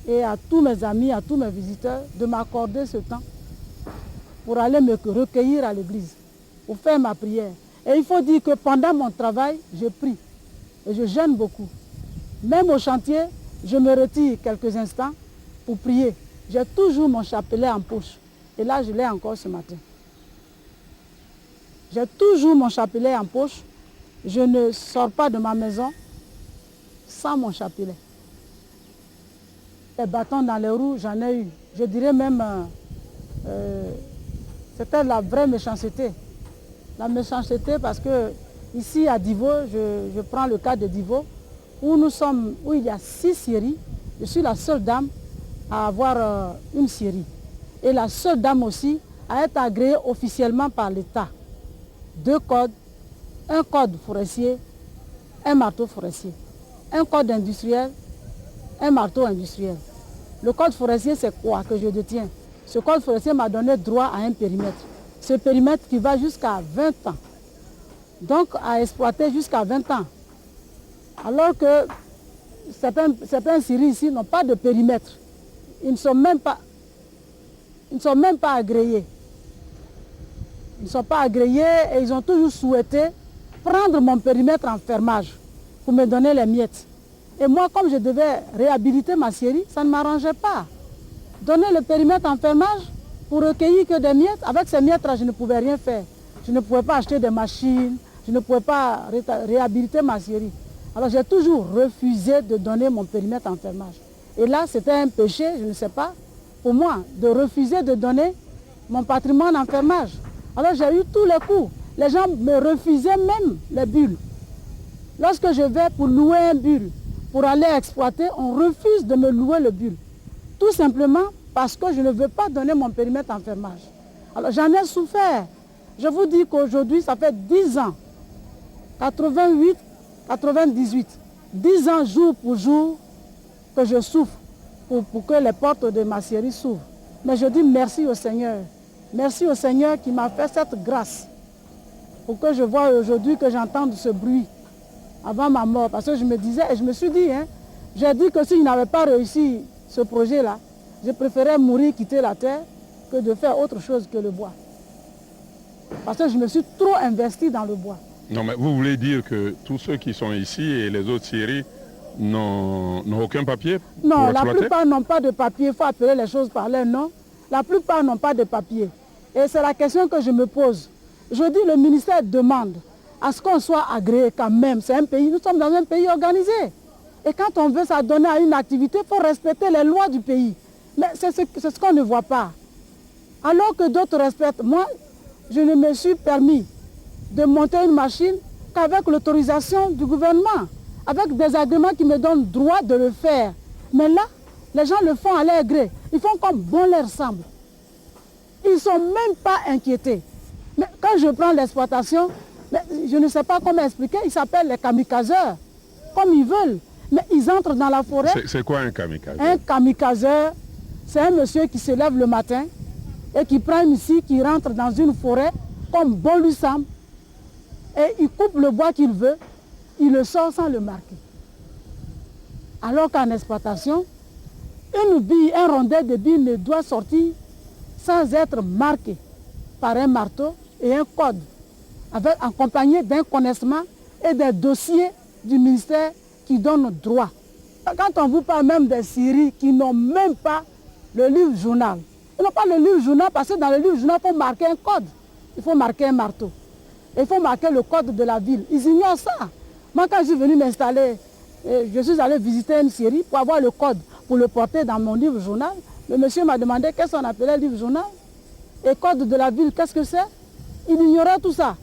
et à tous mes amis, à tous mes visiteurs, de m'accorder ce temps pour aller me recueillir à l'église, pour faire ma prière. Et il faut dire que pendant mon travail, je prie et je jeûne beaucoup. Même au chantier, je me retire quelques instants pour prier. J'ai toujours mon chapelet en poche. Et là, je l'ai encore ce matin. J'ai toujours mon chapelet en poche. Je ne sors pas de ma maison sans mon chapelet. Les bâtons dans les roues, j'en ai eu. Je dirais même, c'était la vraie méchanceté. La méchanceté parce que ici à Divo, je prends le cas de Divo, où il y a 6 scieries. Je suis la seule dame à avoir une scierie. Et la seule dame aussi à être agréée officiellement par l'État. 2 codes, un code forestier, un marteau forestier. Un code industriel, un marteau industriel. Le code forestier, c'est quoi que je détiens? Ce code forestier m'a donné droit à un périmètre. Ce périmètre qui va jusqu'à 20 ans. Donc à exploiter jusqu'à 20 ans. Alors que certains scieries ici n'ont pas de périmètre. Ils ne sont même pas agréés. Ils ne sont pas agréés et ils ont toujours souhaité prendre mon périmètre en fermage pour me donner les miettes. Et moi, comme je devais réhabiliter ma scierie, ça ne m'arrangeait pas. Donner le périmètre en fermage pour recueillir que des miettes. Avec ces miettes-là, je ne pouvais rien faire. Je ne pouvais pas acheter des machines, je ne pouvais pas réhabiliter ma scierie. Alors j'ai toujours refusé de donner mon périmètre en fermage. Et là, c'était un péché, je ne sais pas, pour moi, de refuser de donner mon patrimoine en fermage. Alors j'ai eu tous les coups. Les gens me refusaient même les bulles. Lorsque je vais pour louer un bulle, pour aller exploiter, on refuse de me louer le bulle. Tout simplement parce que je ne veux pas donner mon périmètre en fermage. Alors j'en ai souffert. Je vous dis qu'aujourd'hui, ça fait 10 ans, 88, 98, 10 ans jour pour jour que je souffre pour que les portes de ma scierie s'ouvrent. Mais je dis merci au Seigneur. Merci au Seigneur qui m'a fait cette grâce pour que je vois aujourd'hui, que j'entende ce bruit avant ma mort. Parce que je me disais, et je me suis dit, j'ai dit que si je n'avais pas réussi ce projet-là, je préférais mourir, quitter la terre, que de faire autre chose que le bois. Parce que je me suis trop investi dans le bois. Non, mais vous voulez dire que tous ceux qui sont ici et les autres scieries n'ont aucun papier? Non, la plupart n'ont pas de papier. Il faut appeler les choses par leur nom. La plupart n'ont pas de papier. Et c'est la question que je me pose. Je dis, le ministère demande à ce qu'on soit agréé quand même. C'est un pays, nous sommes dans un pays organisé. Et quand on veut s'adonner à une activité, il faut respecter les lois du pays. Mais c'est ce qu'on ne voit pas. Alors que d'autres respectent. Moi, je ne me suis permis de monter une machine qu'avec l'autorisation du gouvernement, avec des agréments qui me donnent droit de le faire. Mais là, les gens le font à leur gré. Ils font comme bon leur semble. Ils ne sont même pas inquiétés. Mais quand je prends l'exploitation, je ne sais pas comment expliquer, ils s'appellent les kamikazeurs, comme ils veulent. Mais ils entrent dans la forêt. C'est quoi un kamikazeur? Un kamikazeur, c'est un monsieur qui se lève le matin et qui prend une scie, qui rentre dans une forêt, comme bon lui semble, et il coupe le bois qu'il veut, il le sort sans le marquer. Alors qu'en exploitation, une bille, un rondel de bille ne doit sortir sans être marqué par un marteau et un code, accompagné d'un connaissement et des dossiers du ministère qui donnent droit. Quand on vous parle même des scieries qui n'ont même pas le livre journal, ils n'ont pas le livre journal parce que dans le livre journal, il faut marquer un code, il faut marquer un marteau, et il faut marquer le code de la ville. Ils ignorent ça. Moi, quand je suis venu m'installer, je suis allé visiter une scierie pour avoir le code, pour le porter dans mon livre journal. Le monsieur m'a demandé qu'est-ce qu'on appelait livre journal. Et code de la ville, qu'est-ce que c'est? Il ignorait tout ça.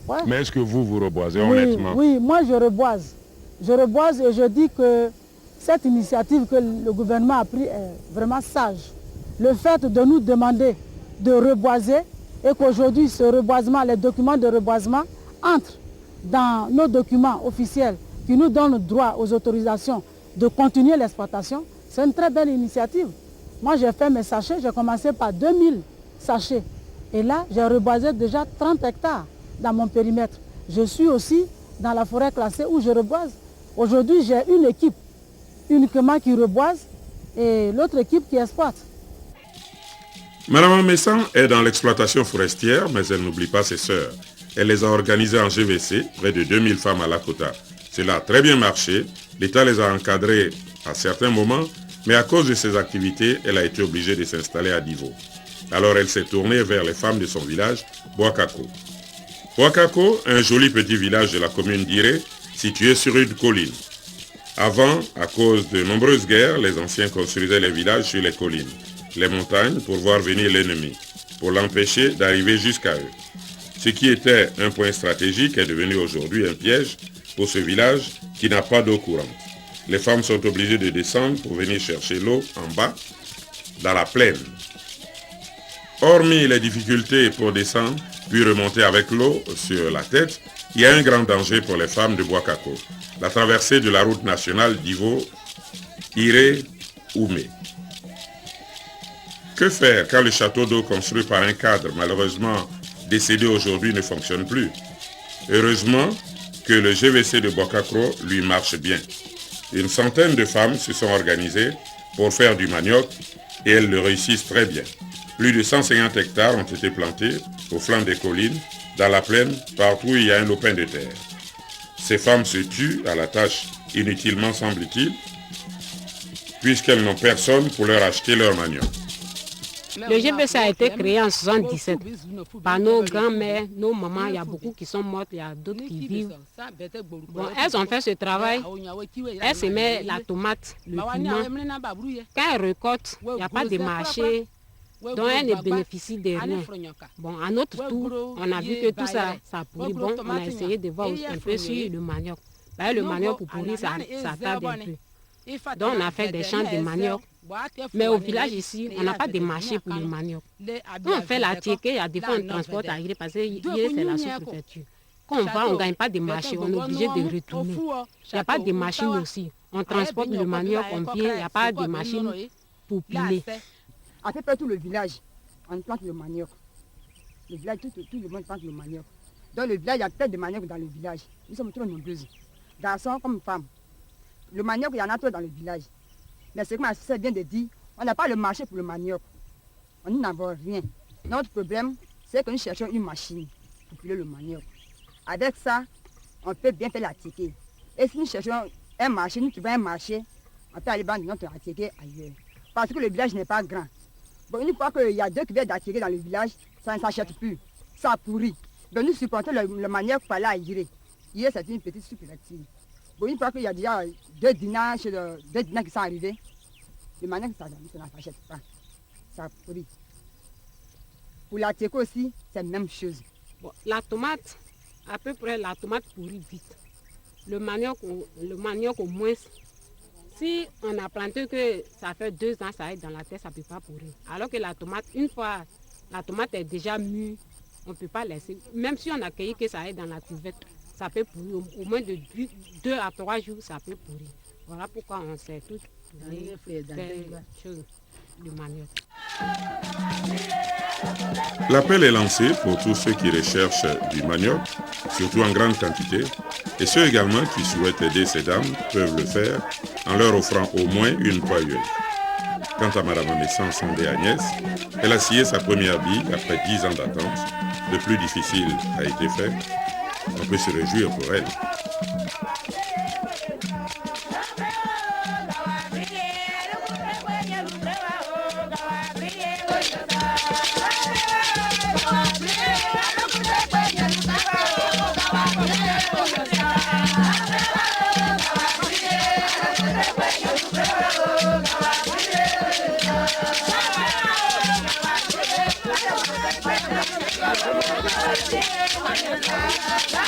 Ouais. Mais est-ce que vous reboisez honnêtement? Oui, moi je reboise. Je reboise et je dis que cette initiative que le gouvernement a prise est vraiment sage. Le fait de nous demander de reboiser et qu'aujourd'hui ce reboisement, les documents de reboisement entrent dans nos documents officiels qui nous donnent droit aux autorisations de continuer l'exploitation, c'est une très belle initiative. Moi j'ai fait mes sachets, j'ai commencé par 2000 sachets. Et là, j'ai reboisé déjà 30 hectares dans mon périmètre. Je suis aussi dans la forêt classée où je reboise. Aujourd'hui, j'ai une équipe uniquement qui reboise et l'autre équipe qui exploite. Madame Messan est dans l'exploitation forestière, mais elle n'oublie pas ses sœurs. Elle les a organisées en GVC, près de 2000 femmes à Lakota. Cela a très bien marché. L'État les a encadrées à certains moments, mais à cause de ses activités, elle a été obligée de s'installer à Divo. Alors elle s'est tournée vers les femmes de son village, Boakako. Boakako, un joli petit village de la commune d'Iré, situé sur une colline. Avant, à cause de nombreuses guerres, les anciens construisaient les villages sur les collines, les montagnes pour voir venir l'ennemi, pour l'empêcher d'arriver jusqu'à eux. Ce qui était un point stratégique est devenu aujourd'hui un piège pour ce village qui n'a pas d'eau courante. Les femmes sont obligées de descendre pour venir chercher l'eau en bas, dans la plaine. Hormis les difficultés pour descendre, puis remonter avec l'eau sur la tête, il y a un grand danger pour les femmes de Boakako, la traversée de la route nationale d'Iré-Oumé. Que faire quand le château d'eau construit par un cadre, malheureusement décédé aujourd'hui, ne fonctionne plus? Heureusement que le GVC de Boakako lui marche bien. Une centaine de femmes se sont organisées pour faire du manioc et elles le réussissent très bien. Plus de 150 hectares ont été plantés au flanc des collines, dans la plaine, partout où il y a un lopin de terre. Ces femmes se tuent à la tâche inutilement, semble-t-il, puisqu'elles n'ont personne pour leur acheter leur manioc. Le GVC a été créé en 1977 par nos grands-mères, nos mamans. Il y a beaucoup qui sont mortes, il y a d'autres qui vivent. Bon, elles ont fait ce travail. Elles semaient la tomate, le piment. Quand elles récoltent, il n'y a pas de marché, donc elles ne bénéficient de rien. Bon, à notre tour, on a vu que tout ça, ça pourrit. Bon, on a essayé de voir un peu sur le manioc. Le manioc pour pourrir, ça tarde un peu. Donc on a fait des champs de manioc. Mais au village ici, on n'a pas de marché pour le manioc. Quand on fait la tiéké, il y a des fois on transporte à Iré parce que Iré c'est la sous-préfecture. Quand on va, on ne gagne pas de marché, on est obligé de retourner. Il n'y a pas de machine aussi. On transporte le manioc, on vient, il n'y a pas de machine pour piler. À peu près tout le village, on plante le manioc. Le village, tout le monde plante le manioc. Dans le village, il y a peut-être de manioc dans le village. Nous sommes trop nombreuses, garçons comme femmes. Le manioc, il y en a trop dans le village. Mais ce que ma soeur vient de dire, on n'a pas le marché pour le manioc. On n'en a rien. Notre problème, c'est que nous cherchons une machine pour piler le manioc. Avec ça, on peut bien faire la tiéké. Et si nous cherchons un marché, nous trouvons un marché, on peut aller vendre notre tiéké ailleurs. Parce que le village n'est pas grand. Bon, une fois qu'il y a 2 cuvettes d'attiqué dans le village, ça ne s'achète plus. Ça pourrit. Donc nous supportons le manioc par là à Iré. Iré, c'est une petite sous-préfecture. Bon, une fois qu'il y a déjà 2 dinars qui sont arrivés, le manioc, ça ne s'achète pas. Ça pourrit. Pour la tiéko aussi, c'est la même chose. Bon, la tomate, à peu près, la tomate pourrit vite. Le manioc au moins, si on a planté que ça fait 2 ans, ça est dans la terre, ça ne peut pas pourrir. Alors que la tomate, une fois la tomate est déjà mûre, on ne peut pas laisser. Même si on a cueilli que ça est dans la cuvette, ça peut pourrir. Au moins de 2 à 3 jours, ça peut pourrir. Voilà pourquoi on sait tout le manioc. L'appel est lancé pour tous ceux qui recherchent du manioc, surtout en grande quantité, et ceux également qui souhaitent aider ces dames peuvent le faire en leur offrant au moins une pailleuse. Quant à Madame Messan Sandé Agnès, elle a scié sa première bille après 10 ans d'attente. Le plus difficile a été fait. On peut se réjouir pour elle. La